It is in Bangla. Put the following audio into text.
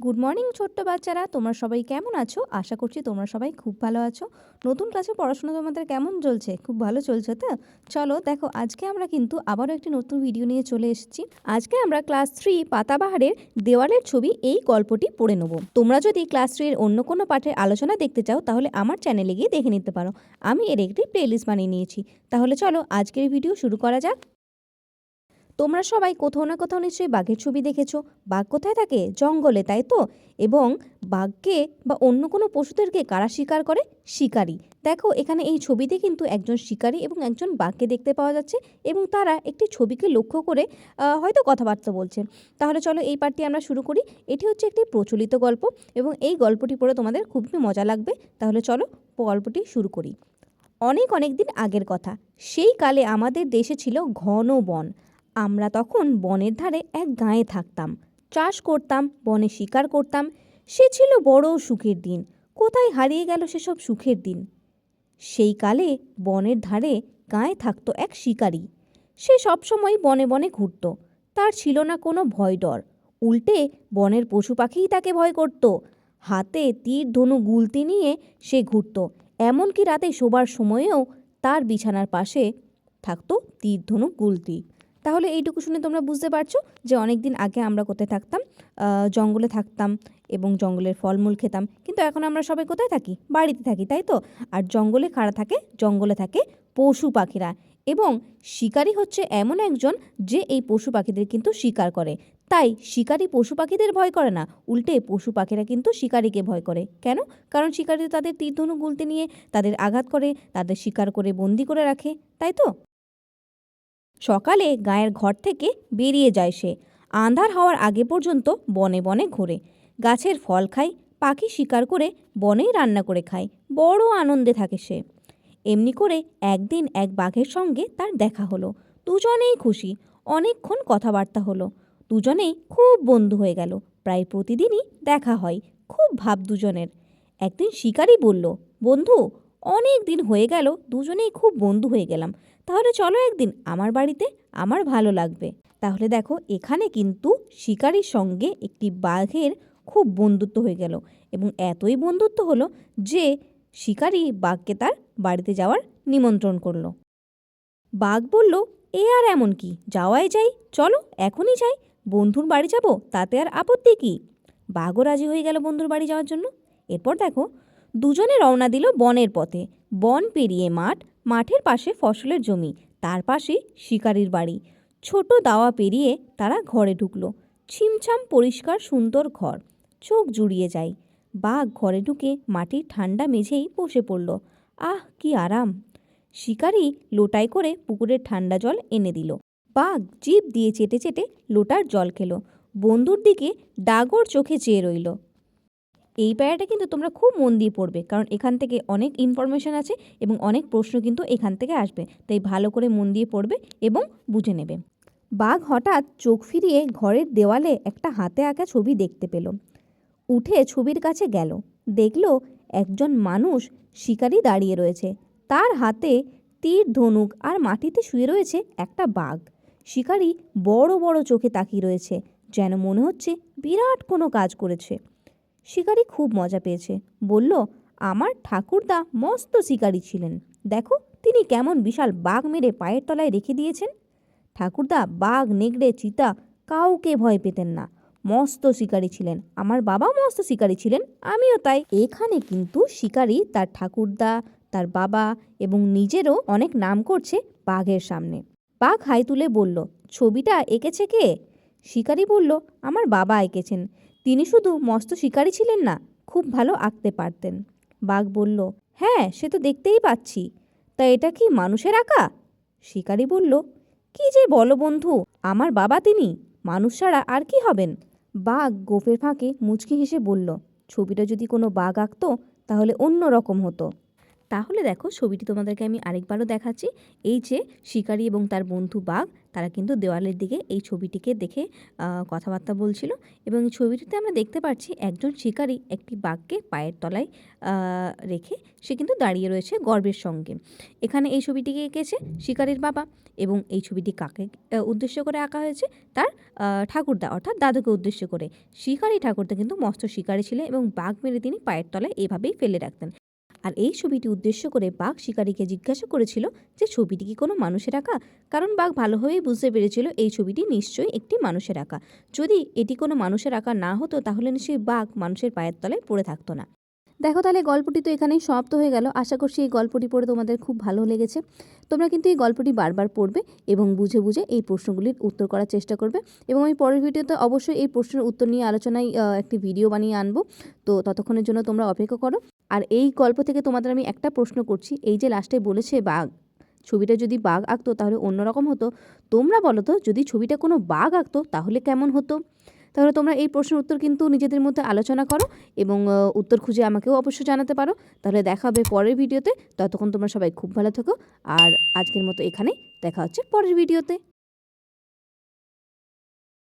গুড মর্নিং ছোট্ট বাচ্চারা, তোমরা সবাই কেমন আছো? আশা করছি তোমরা সবাই খুব ভালো আছো। নতুন ক্লাসে পড়াশোনা তোমাদের কেমন চলছে? খুব ভালো চলছে তো? চলো দেখো, আজকে আমরা কিন্তু আবারও একটি নতুন ভিডিও নিয়ে চলে এসেছি। আজকে আমরা ক্লাস 3 পাতাবাহারের দেওয়ালের ছবি এই গল্পটি পড়ে নেব। তোমরা যদি ক্লাস 3 এর অন্য কোনো পাঠের আলোচনা দেখতে চাও তাহলে আমার চ্যানেলে গিয়ে দেখে নিতে পারো। আমি এর একটি প্লেলিস্ট বানিয়ে নিয়েছি। তাহলে চলো আজকের ভিডিও শুরু করা যাক। তোমরা সবাই কোথাও না কোথাও নিশ্চয়ই বাঘের ছবি দেখেছো। বাঘ কোথায় থাকে? জঙ্গলে, তাই তো? এবং বাঘকে বা অন্য কোনো পশুদেরকে কারা শিকার করে? শিকারী। দেখো এখানে এই ছবিতে কিন্তু একজন শিকারী এবং একজন বাঘকে দেখতে পাওয়া যাচ্ছে এবং তারা একটি ছবিকে লক্ষ্য করে হয়তো কথাবার্তা বলছে। তাহলে চলো এই পাঠটি আমরা শুরু করি। এটি হচ্ছে একটি প্রচলিত গল্প এবং এই গল্পটি পড়ে তোমাদের খুবই মজা লাগবে। তাহলে চলো গল্পটি শুরু করি। অনেক অনেক দিন আগের কথা। সেই কালে আমাদের দেশে ছিল ঘন বন। আমরা তখন বনের ধারে এক গাঁয়ে থাকতাম। চাষ করতাম, বনে শিকার করতাম। সে ছিল বড় সুখের দিন। কোথায় হারিয়ে গেল সেসব সুখের দিন? সেই কালে বনের ধারে গাঁয়ে থাকতো এক শিকারী। সে সবসময় বনে বনে ঘুরত। তার ছিল না কোনো ভয় ডর। উল্টে বনের পশু পাখিই তাকে ভয় করত। হাতে তীর ধনু গুলতি নিয়ে সে ঘুরত। এমনকি রাতে শোবার সময়েও তার বিছানার পাশে থাকতো তীর ধনু গুলতি। তাহলে এইটুকু শুনে তোমরা বুঝতে পারছো যে অনেক দিন আগে আমরা কোথায় থাকতাম? জঙ্গলে থাকতাম এবং জঙ্গলের ফলমূল খেতাম। কিন্তু এখন আমরা সবাই কোথায় থাকি? বাড়িতে থাকি, তাই তো? আর জঙ্গলে কারা থাকে? জঙ্গলে থাকে পশু পাখিরা। এবং শিকারী হচ্ছে এমন একজন যে এই পশু পাখিদের কিন্তু শিকার করে। তাই শিকারী পশু পাখিদের ভয় করে না, উল্টে পশু পাখিরা কিন্তু শিকারীকে ভয় করে। কেন? কারণ শিকারী তাদের তীর ধনুক গুলতি নিয়ে তাদের আঘাত করে, তাদের শিকার করে বন্দি করে রাখে, তাই তো? সকালে গায়ের ঘর থেকে বেরিয়ে যায় সে। আঁধার হওয়ার আগে পর্যন্ত বনে বনে ঘোরে। গাছের ফল খায়, পাখি শিকার করে বনেই রান্না করে খায়। বড় আনন্দে থাকে সে। এমনি করে একদিন এক বাঘের সঙ্গে তার দেখা হলো। দুজনেই খুশি। অনেকক্ষণ কথাবার্তা হলো। দুজনেই খুব বন্ধু হয়ে গেল। প্রায় প্রতিদিনই দেখা হয়। খুব ভাব দুজনের। একদিন শিকারী বলল, বন্ধু, অনেক দিন হয়ে গেল দুজনেই খুব বন্ধু হয়ে গেলাম। তাহলে চলো একদিন আমার বাড়িতে, আমার ভালো লাগবে। তাহলে দেখো এখানে কিন্তু শিকারীর সঙ্গে একটি বাঘের খুব বন্ধুত্ব হয়ে গেল এবং এতই বন্ধুত্ব হলো যে শিকারী বাঘকে তার বাড়িতে যাওয়ার নিমন্ত্রণ করল। বাঘ বলল, এ আর এমন কি, যাওয়াই যায়, চলো এখনই যাই। বন্ধুর বাড়ি যাব, তাতে আর আপত্তি কি? বাঘও রাজি হয়ে গেল বন্ধুর বাড়ি যাওয়ার জন্য। এরপর দেখো দুজনে রওনা দিল বনের পথে। বন পেরিয়ে মাঠ, মাঠের পাশে ফসলের জমি, তার পাশে শিকারীর বাড়ি। ছোট দাওয়া পেরিয়ে তারা ঘরে ঢুকলো। ছিমছাম পরিষ্কার সুন্দর ঘর, চোখ জুড়িয়ে যায়। বাঘ ঘরে ঢুকে মাটির ঠান্ডা মেঝেই বসে পড়ল। আহ কি আরাম! শিকারী লোটায় করে পুকুরের ঠান্ডা জল এনে দিল। বাঘ জিভ দিয়ে চেটে চেটে লোটার জল খেলো। বন্ধুর দিকে ডাগর চোখে চেয়ে রইল। এই প্যারাটা কিন্তু তোমরা খুব মন দিয়ে পড়বে, কারণ এখান থেকে অনেক ইনফরমেশন আছে এবং অনেক প্রশ্ন কিন্তু এখান থেকে আসবে। তাই ভালো করে মন দিয়ে পড়বে এবং বুঝে নেবে। বাঘ হঠাৎ চোখ ফিরিয়ে ঘরের দেওয়ালে একটা হাতে আঁকা ছবি দেখতে পেল। উঠে ছবির কাছে গেল। দেখল একজন মানুষ শিকারী দাঁড়িয়ে রয়েছে। তার হাতে তীর ধনুক আর মাটিতে শুয়ে রয়েছে একটা বাঘ। শিকারী বড় বড় চোখে তাকিয়ে রয়েছে, যেন মনে হচ্ছে বিরাট কোনো কাজ করেছে। শিকারী খুব মজা পেয়েছে। বলল, আমার ঠাকুরদা মস্ত শিকারী ছিলেন। দেখো তিনি কেমন বিশাল বাঘ মেরে পায়ের তলায় রেখে দিয়েছেন। ঠাকুরদা বাঘ, নেগড়ে, চিতা কাউকে ভয় পেতেন না। মস্ত শিকারী ছিলেন। আমার বাবাও মস্ত শিকারী ছিলেন, আমিও তাই। এখানে কিন্তু শিকারী তার ঠাকুরদা, তার বাবা এবং নিজেরও অনেক নাম করছে বাঘের সামনে। বাঘ হাই তুলে বলল, ছবিটা এঁকেছে কে? শিকারী বলল, আমার বাবা এঁকেছেন। তিনি শুধু মস্ত শিকারী ছিলেন না, খুব ভালো আঁকতে পারতেন। বাঘ বলল, হ্যাঁ সে তো দেখতেই পাচ্ছি। তা এটা কি মানুষের আঁকা? শিকারী বলল, কি যে বলো বন্ধু, আমার বাবা তিনি, মানুষ ছাড়া আর কি হবেন? বাঘ গোফের ফাঁকে মুচকি হেসে বলল, ছবিটা যদি কোনো বাঘ আঁকতো তাহলে অন্য রকম হতো। তাহলে দেখো ছবিটি তোমাদেরকে আমি আরেকবারও দেখাচ্ছি। এই যে শিকারী এবং তার বন্ধু বাঘ, তারা কিন্তু দেওয়ালের দিকে এই ছবিটিকে দেখে কথাবার্তা বলছিল এবং এই ছবিটিতে আমরা দেখতে পাচ্ছি একজন শিকারী একটি বাঘকে পায়ের তলায় রেখে সে কিন্তু দাঁড়িয়ে রয়েছে গর্বের সঙ্গে। এখানে এই ছবিটিকে এঁকেছে শিকারীর বাবা এবং এই ছবিটি কাকে উদ্দেশ্য করে আঁকা হয়েছে? তার ঠাকুরদা অর্থাৎ দাদুকে উদ্দেশ্য করে। শিকারী ঠাকুরদা কিন্তু মস্ত শিকারী ছিলেন এবং বাঘ মেরে তিনি পায়ের তলায় এভাবেই ফেলে রাখতেন। আর এই ছবিটি উদ্দেশ্য করে বাঘ শিকারীকে জিজ্ঞাসা করেছিল যে ছবিটি কি কোনো মানুষের আঁকা, কারণ বাঘ ভালোভাবেই বুঝতে পেরেছিল এই ছবিটি নিশ্চয়ই একটি মানুষের আঁকা। যদি এটি কোনো মানুষের আঁকা না হতো তাহলে নিশ্চয়ই বাঘ মানুষের পায়ের তলায় পড়ে থাকতো না। দেখো তাহলে গল্পটি তো এখানেই সমাপ্ত হয়ে গেল। আশা করছি এই গল্পটি পড়ে তোমাদের খুব ভালো লেগেছে। তোমরা কিন্তু এই গল্পটি বারবার পড়বে এবং বুঝে বুঝে এই প্রশ্নগুলির উত্তর করার চেষ্টা করবে এবং আমি পরের ভিডিওতে অবশ্যই এই প্রশ্নের উত্তর নিয়ে আলোচনায় একটি ভিডিও বানিয়ে আনবো। তো ততক্ষণের জন্য তোমরা অপেক্ষা করো। আর এই গল্প থেকে তোমাদের আমি একটা প্রশ্ন করছি, এই যে লাস্টে বলেছে বাঘ, ছবিটা যদি বাঘ আঁকতো তাহলে অন্যরকম হতো। তোমরা বলো তো যদি ছবিটা কোনো বাঘ আঁকতো তাহলে কেমন হতো? তাহলে তোমরা এই প্রশ্নের উত্তর কিন্তু নিজেদের মধ্যে আলোচনা করো এবং উত্তর খুঁজে আমাকেও অবশ্যই জানাতে পারো। তাহলে দেখা হবে পরের ভিডিওতে। ততক্ষণ তোমরা সবাই খুব ভালো থেকো। আর আজকের মতো এখানেই, দেখা হচ্ছে পরের ভিডিওতে।